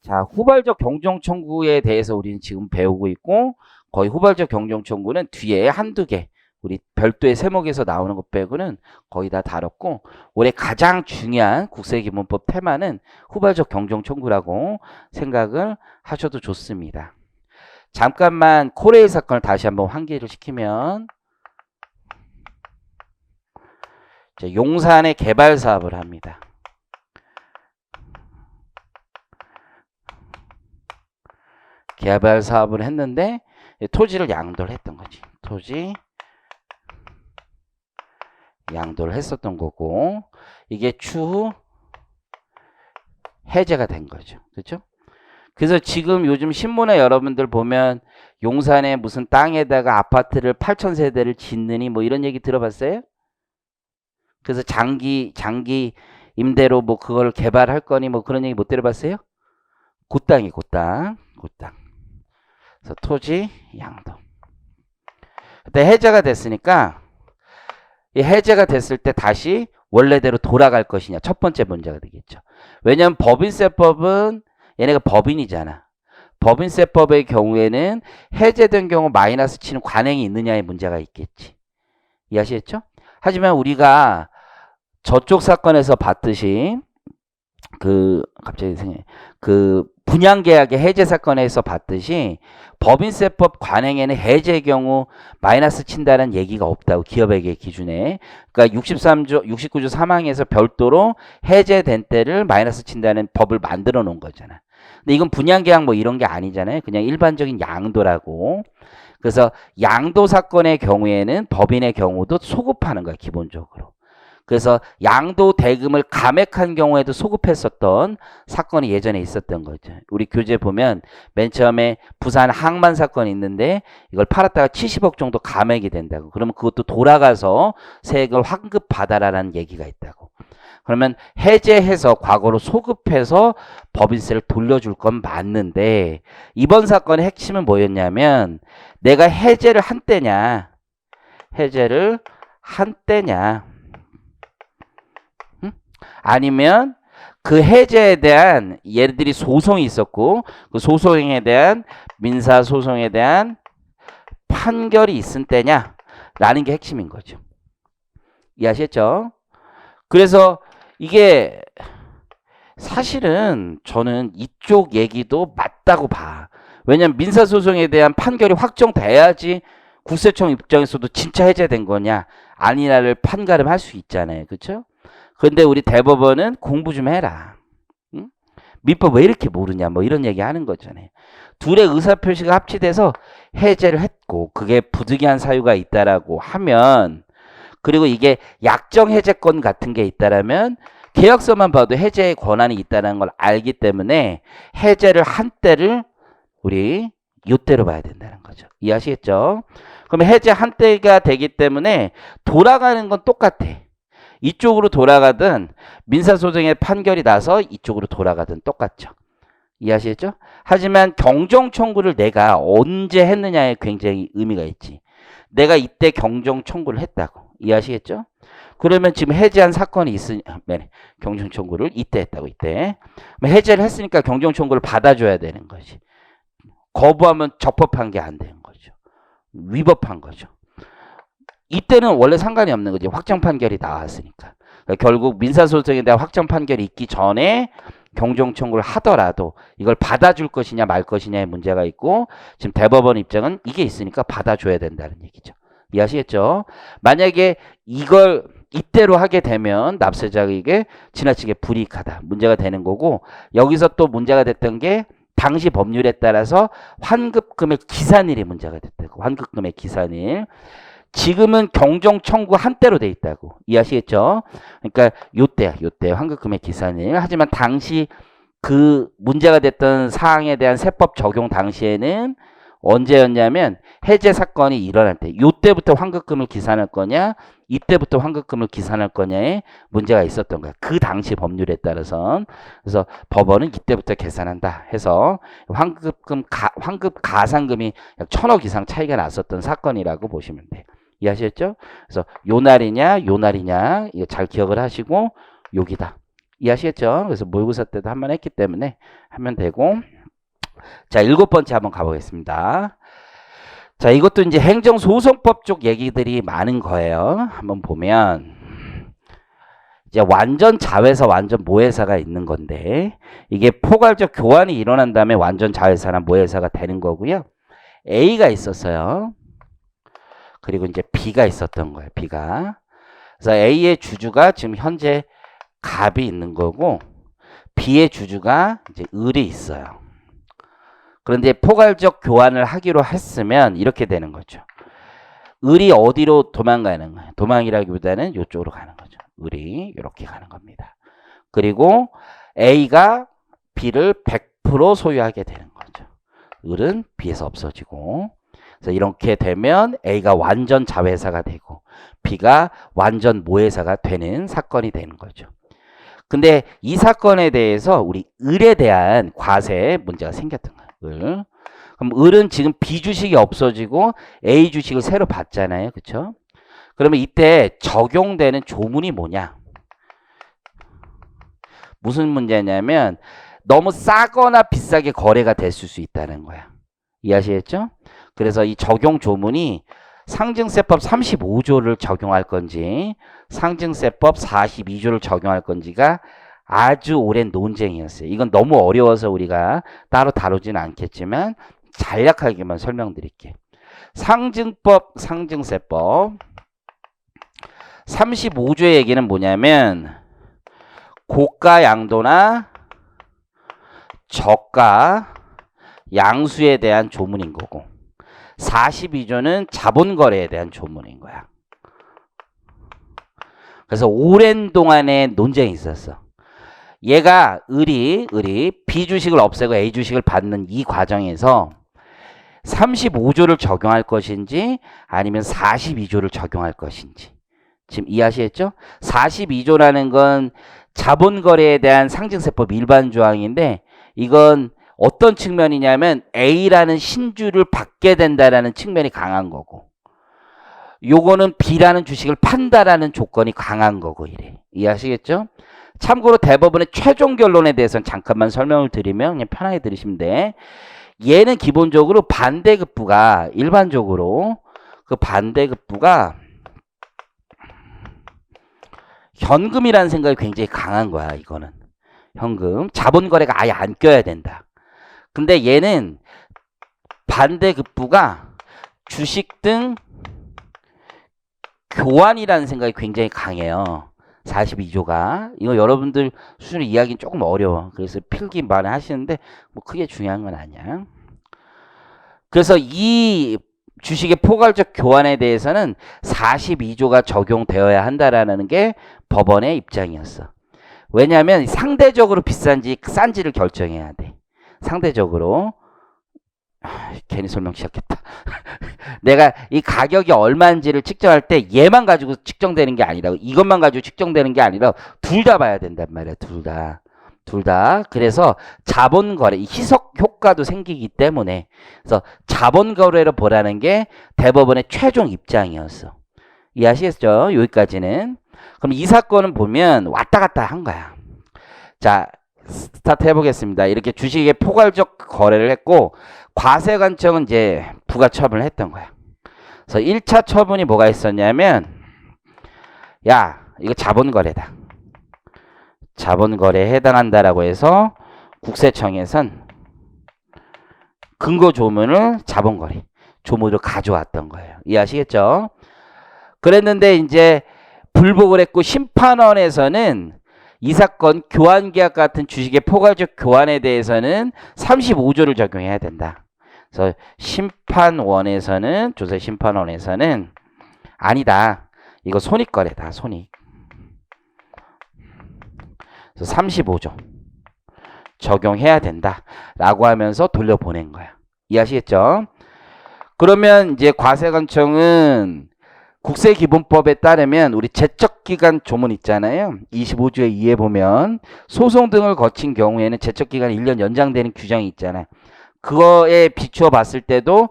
자, 후발적 경종 청구에 대해서 우리는 지금 배우고 있고, 거의 후발적 경종 청구는 뒤에 한두 개, 우리 별도의 세목에서 나오는 것 빼고는 거의 다 다뤘고, 올해 가장 중요한 국세기본법 테마는 후발적 경종 청구라고 생각을 하셔도 좋습니다. 잠깐만 코레일 사건을 다시 한번 환기를 시키면, 용산에 개발 사업을 합니다. 개발 사업을 했는데 토지를 양도를 했던 거지. 토지 양도를 했었던 거고, 이게 추후 해제가 된 거죠. 그렇죠? 그래서 지금 요즘 신문에 여러분들 보면 용산에 무슨 땅에다가 아파트를 8,000세대를 짓느니 뭐 이런 얘기 들어봤어요? 그래서 장기 임대로 뭐 그걸 개발할 거니 뭐 그런 얘기 못 들어봤어요? 그 땅이 그 땅. 그래서 토지 양도. 그때 해제가 됐으니까, 이 해제가 됐을 때 다시 원래대로 돌아갈 것이냐, 첫 번째 문제가 되겠죠. 왜냐하면 법인세법은 얘네가 법인이잖아. 법인세법의 경우에는 해제된 경우 마이너스 치는 관행이 있느냐의 문제가 있겠지. 이해하시겠죠? 하지만 우리가 저쪽 사건에서 봤듯이 갑자기 생각해. 분양계약의 해제 사건에서 봤듯이 법인세법 관행에는 해제의 경우 마이너스 친다는 얘기가 없다고, 기업에게 기준에. 그러니까 69조 3항에서 별도로 해제된 때를 마이너스 친다는 법을 만들어 놓은 거잖아. 근데 이건 분양계약 뭐 이런 게 아니잖아요. 그냥 일반적인 양도라고. 그래서 양도 사건의 경우에는 법인의 경우도 소급하는 거야, 기본적으로. 그래서 양도 대금을 감액한 경우에도 소급했었던 사건이 예전에 있었던 거죠. 우리 교재 보면 맨 처음에 부산 항만 사건이 있는데 이걸 팔았다가 70억 정도 감액이 된다고. 그러면 그것도 돌아가서 세액을 환급받아라라는 얘기가 있다고. 그러면 해제해서 과거로 소급해서 법인세를 돌려줄 건 맞는데, 이번 사건의 핵심은 뭐였냐면, 내가 해제를 한 때냐, 아니면 그 해제에 대한 얘들이 소송이 있었고, 그 소송에 대한 민사소송에 대한 판결이 있은 때냐 라는 게 핵심인 거죠. 이해하셨죠? 그래서 이게 사실은 저는 이쪽 얘기도 맞다고 봐. 왜냐면 민사소송에 대한 판결이 확정돼야지 국세청 입장에서도 진짜 해제된 거냐 아니냐를 판가름할 수 있잖아요. 그렇죠? 근데 우리 대법원은 공부 좀 해라. 응? 민법 왜 이렇게 모르냐 뭐 이런 얘기 하는 거잖아요. 둘의 의사표시가 합치돼서 해제를 했고, 그게 부득이한 사유가 있다라고 하면, 그리고 이게 약정 해제권 같은 게 있다라면 계약서만 봐도 해제의 권한이 있다는 걸 알기 때문에 해제를 한 때를 우리 요때로 봐야 된다는 거죠. 이해하시겠죠? 그러면 해제 한 때가 되기 때문에 돌아가는 건 똑같아. 이쪽으로 돌아가든 민사소송의 판결이 나서 이쪽으로 돌아가든 똑같죠. 이해하시겠죠? 하지만 경정 청구를 내가 언제 했느냐에 굉장히 의미가 있지. 내가 이때 경정 청구를 했다고. 이해하시겠죠? 그러면 지금 해제한 사건이 있으니 경정 청구를 이때 했다고, 이때. 해제를 했으니까 경정 청구를 받아줘야 되는 거지. 거부하면 적법한 게 안 되는 거죠. 위법한 거죠. 이때는 원래 상관이 없는 거지. 확정 판결이 나왔으니까. 그러니까 결국 민사소송에 대한 확정 판결이 있기 전에 경정 청구를 하더라도 이걸 받아줄 것이냐 말 것이냐의 문제가 있고, 지금 대법원 입장은 이게 있으니까 받아줘야 된다는 얘기죠. 이해하시겠죠? 만약에 이걸 이때로 하게 되면 납세자에게 지나치게 불이익하다, 문제가 되는 거고, 여기서 또 문제가 됐던 게 당시 법률에 따라서 환급금의 기산일이 문제가 됐다고. 환급금의 기산일. 지금은 경정 청구 한때로 돼 있다고. 이해하시겠죠? 그러니까 요때 환급금의 기산일. 하지만 당시 그 문제가 됐던 사항에 대한 세법 적용 당시에는 언제였냐면 해제 사건이 일어날 때, 요때부터 환급금을 기산할 거냐 이때부터 환급금을 기산할 거냐에 문제가 있었던 거야. 그 당시 법률에 따라서. 그래서 법원은 이때부터 계산한다 해서 환급 가산금이 약 1,000억 이상 차이가 났었던 사건이라고 보시면 돼요. 이해하셨죠? 그래서 요 날이냐 이거 잘 기억을 하시고, 여기다 이해하시겠죠? 그래서 모의고사 때도 한 번 했기 때문에 하면 되고. 자, 7번째 한번 가보겠습니다. 자, 이것도 이제 행정소송법 쪽 얘기들이 많은 거예요. 한번 보면 이제 완전 자회사, 완전 모회사가 있는 건데 이게 포괄적 교환이 일어난 다음에 완전 자회사나 모회사가 되는 거고요. A가 있었어요. 그리고 이제 B가 있었던 거예요. B가. 그래서 A의 주주가 지금 현재 갑이 있는 거고 B의 주주가 이제 을이 있어요. 그런데 포괄적 교환을 하기로 했으면 이렇게 되는 거죠. 을이 어디로 도망가는 거예요? 도망이라기보다는 이쪽으로 가는 거죠. 을이 이렇게 가는 겁니다. 그리고 A가 B를 100% 소유하게 되는 거죠. 을은 B에서 없어지고. 그래서 이렇게 되면 A가 완전 자회사가 되고 B가 완전 모회사가 되는 사건이 되는 거죠. 근데 이 사건에 대해서 우리 을에 대한 과세 문제가 생겼던 거예요. 을. 그럼 을은 지금 B 주식이 없어지고 A 주식을 새로 받잖아요. 그렇죠? 그러면 이때 적용되는 조문이 뭐냐? 무슨 문제냐면 너무 싸거나 비싸게 거래가 됐을 수 있다는 거야. 이해하시겠죠? 그래서 이 적용 조문이 상증세법 35조를 적용할 건지 상증세법 42조를 적용할 건지가 아주 오랜 논쟁이었어요. 이건 너무 어려워서 우리가 따로 다루지는 않겠지만 간략하게만 설명드릴게요. 상증법, 상증세법 35조의 얘기는 뭐냐면 고가 양도나 저가 양수에 대한 조문인 거고 42조는 자본거래에 대한 조문인 거야. 그래서 오랜 동안에 논쟁이 있었어. 얘가 을이 B 주식을 없애고 A 주식을 받는 이 과정에서 35조를 적용할 것인지 아니면 42조를 적용할 것인지. 지금 이해하시겠죠? 42조라는 건 자본거래에 대한 상증세법 일반 조항인데 이건 어떤 측면이냐면 A라는 신주를 받게 된다라는 측면이 강한 거고 요거는 B라는 주식을 판다라는 조건이 강한 거고 이래. 이해하시겠죠? 참고로 대법원의 최종 결론에 대해서는 잠깐만 설명을 드리면 그냥 편하게 들으시면 돼. 얘는 기본적으로 반대급부가 일반적으로 그 반대급부가 현금이라는 생각이 굉장히 강한 거야. 이거는 현금 자본거래가 아예 안 껴야 된다. 근데 얘는 반대급부가 주식 등 교환이라는 생각이 굉장히 강해요. 42조가. 이거 여러분들 수준으로 이야기는 조금 어려워. 그래서 필기 많이 하시는데 뭐 크게 중요한 건 아니야. 그래서 이 주식의 포괄적 교환에 대해서는 42조가 적용되어야 한다라는 게 법원의 입장이었어. 왜냐하면 상대적으로 비싼지 싼지를 결정해야 돼. 상대적으로. 괜히 설명 시작했다. 내가 이 가격이 얼마인지를 측정할 때 얘만 가지고 측정되는 게 아니라 이것만 가지고 측정되는 게 아니라 둘 다 봐야 된단 말이야. 둘 다. 그래서 자본거래, 희석 효과도 생기기 때문에 그래서 자본거래로 보라는 게 대법원의 최종 입장이었어. 이해하시겠죠? 여기까지는. 그럼 이 사건은 보면 왔다 갔다 한 거야. 자, 스타트 해보겠습니다. 이렇게 주식의 포괄적 거래를 했고 과세관청은 이제 부가처분을 했던 거야. 그래서 1차 처분이 뭐가 있었냐면 야 이거 자본거래다. 자본거래에 해당한다라고 해서 국세청에선 근거조문을 자본거래 조문으로 가져왔던 거예요. 이해하시겠죠? 그랬는데 이제 불복을 했고 심판원에서는 이 사건 교환계약 같은 주식의 포괄적 교환에 대해서는 35조를 적용해야 된다. 그래서 심판원에서는 조세심판원에서는 아니다. 이거 손익거래다. 손익. 그래서 35조 적용해야 된다. 라고 하면서 돌려보낸 거야. 이해하시겠죠? 그러면 이제 과세관청은 국세기본법에 따르면 우리 제척기간 조문 있잖아요. 25조의 2에 보면 소송 등을 거친 경우에는 제척기간이 1년 연장되는 규정이 있잖아요. 그거에 비추어 봤을 때도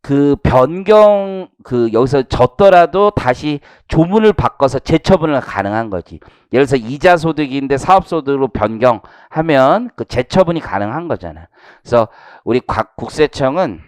그 변경 여기서 졌더라도 다시 조문을 바꿔서 재처분을 가능한 거지. 예를 들어서 이자 소득인데 사업 소득으로 변경하면 그 재처분이 가능한 거잖아. 그래서 우리 국세청은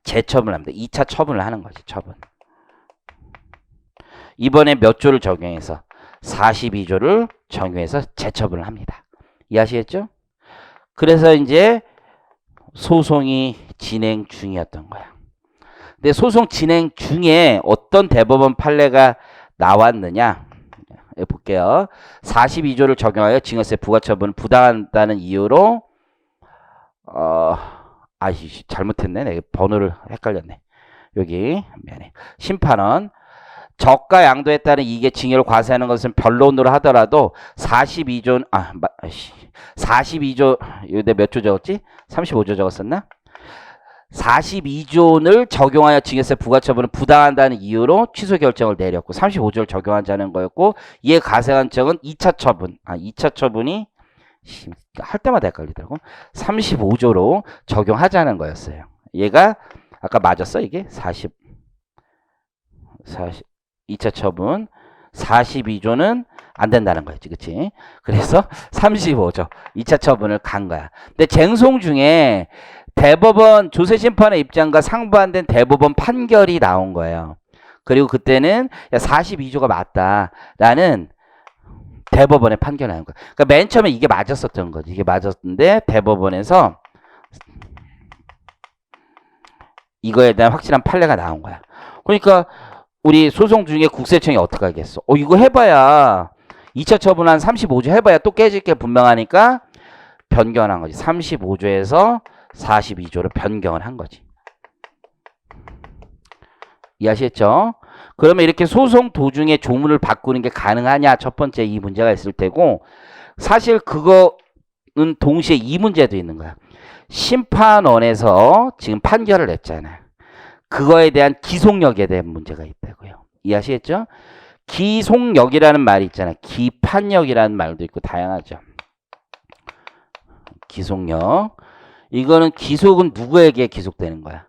재처분을 합니다. 2차 처분을 하는 거지. 처분. 이번에 몇 조를 적용해서 42조를 적용해서 재처분을 합니다. 이해하시겠죠? 그래서 이제 소송이 진행 중이었던 거야. 근데 소송 진행 중에 어떤 대법원 판례가 나왔느냐? 볼게요. 42조를 적용하여 징역세 부과처분을 부당하다는 이유로 잘못했네. 내가 번호를 헷갈렸네. 여기 미안해. 심판원 적과 양도에 따른 이익의 징역을 과세하는 것은 변론으로 하더라도 42조 42조 이때 몇 조 적었지? 35조 적었었나? 42조를 적용하여 징역세 부과처분을 부당한다는 이유로 취소 결정을 내렸고 35조를 적용하자는 거였고 이에 과세관청은 2차 처분 2차 처분이 할 때마다 헷갈리더라고. 35조로 적용하자는 거였어요. 얘가 아까 맞았어 이게? 2차 처분 42조는 안 된다는 거였지. 그치? 그래서 35조 2차 처분을 간 거야. 근데 쟁송 중에 대법원 조세심판의 입장과 상반된 대법원 판결이 나온 거예요. 그리고 그때는 42조가 맞다라는 대법원의 판결이 나온 거야. 그러니까 맨 처음에 이게 맞았었던 거지. 이게 맞았는데 대법원에서 이거에 대한 확실한 판례가 나온 거야. 그러니까 우리 소송 중에 국세청이 어떻게 하겠어? 이거 해봐야 2차 처분한 35조 해봐야 또 깨질 게 분명하니까 변경한 거지. 35조에서 42조로 변경을 한 거지. 이해하시겠죠? 그러면 이렇게 소송 도중에 조문을 바꾸는 게 가능하냐? 첫 번째 이 문제가 있을 테고 사실 그거는 동시에 이 문제도 있는 거야. 심판원에서 지금 판결을 냈잖아. 그거에 대한 기속력에 대한 문제가 있다고요. 이해하시겠죠? 기속력이라는 말이 있잖아. 기판력이라는 말도 있고 다양하죠. 기속력. 이거는 기속은 누구에게 기속되는 거야?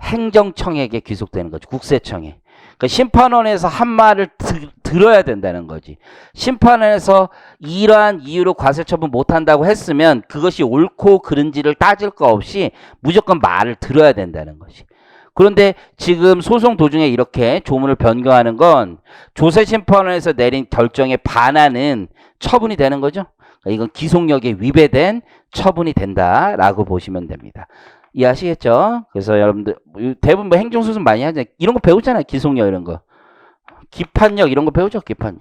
행정청에게 기속되는 거지. 국세청에. 그러니까 심판원에서 한 말을 들어야 된다는 거지. 심판원에서 이러한 이유로 과세처분 못한다고 했으면 그것이 옳고 그른지를 따질 거 없이 무조건 말을 들어야 된다는 거지. 그런데 지금 소송 도중에 이렇게 조문을 변경하는 건 조세심판원에서 내린 결정에 반하는 처분이 되는 거죠. 이건 기속력에 위배된 처분이 된다라고 보시면 됩니다. 이해하시겠죠? 그래서 여러분들 대부분 뭐 행정소송 많이 하잖아요. 이런 거 배우잖아요. 기속력 이런 거. 기판력 이런 거 배우죠. 기판력.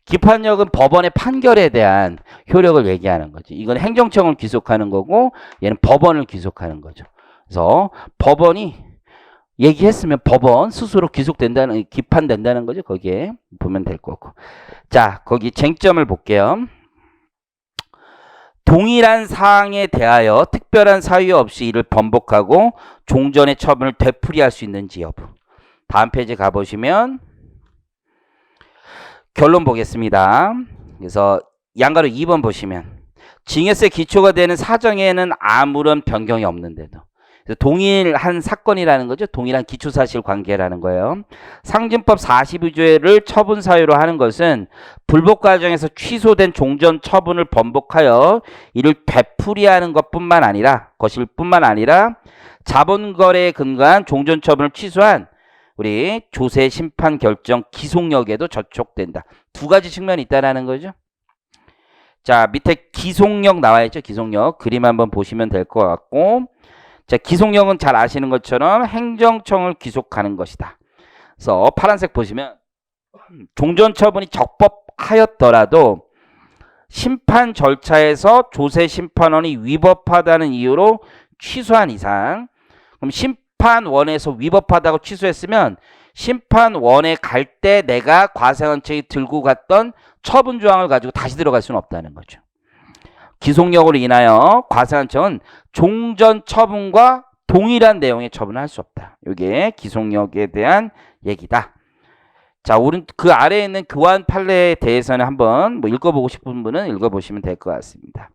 기판력은 법원의 판결에 대한 효력을 얘기하는 거지. 이건 행정청을 기속하는 거고 얘는 법원을 기속하는 거죠. 그래서 법원이 얘기했으면 법원 스스로 기속된다는 기판된다는 거죠. 거기에 보면 될 거고. 자, 거기 쟁점을 볼게요. 동일한 사항에 대하여 특별한 사유 없이 이를 번복하고 종전의 처분을 되풀이할 수 있는지 여부. 다음 페이지 가보시면 결론 보겠습니다. 그래서 양가로 2번 보시면 징역세 기초가 되는 사정에는 아무런 변경이 없는데도 동일한 사건이라는 거죠. 동일한 기초사실 관계라는 거예요. 상징법 42조를 처분 사유로 하는 것은 불복 과정에서 취소된 종전 처분을 번복하여 이를 되풀이하는 것뿐만 아니라 자본거래에 근거한 종전 처분을 취소한 우리 조세 심판 결정 기속력에도 저촉된다. 두 가지 측면이 있다라는 거죠. 자, 밑에 기속력 나와 있죠. 기속력 그림 한번 보시면 될 것 같고, 자, 기속력은 잘 아시는 것처럼 행정청을 기속하는 것이다. 그래서 파란색 보시면 종전 처분이 적법하였더라도 심판 절차에서 조세 심판원이 위법하다는 이유로 취소한 이상, 그럼 심판원에서 위법하다고 취소했으면 심판원에 갈 때 내가 과세관청이 들고 갔던 처분 조항을 가지고 다시 들어갈 수는 없다는 거죠. 기속력으로 인하여 과세관청은 종전 처분과 동일한 내용의 처분을 할 수 없다. 이게 기속력에 대한 얘기다. 자, 그 아래에 있는 교환 판례에 대해서는 한번 읽어보고 싶은 분은 읽어보시면 될 것 같습니다.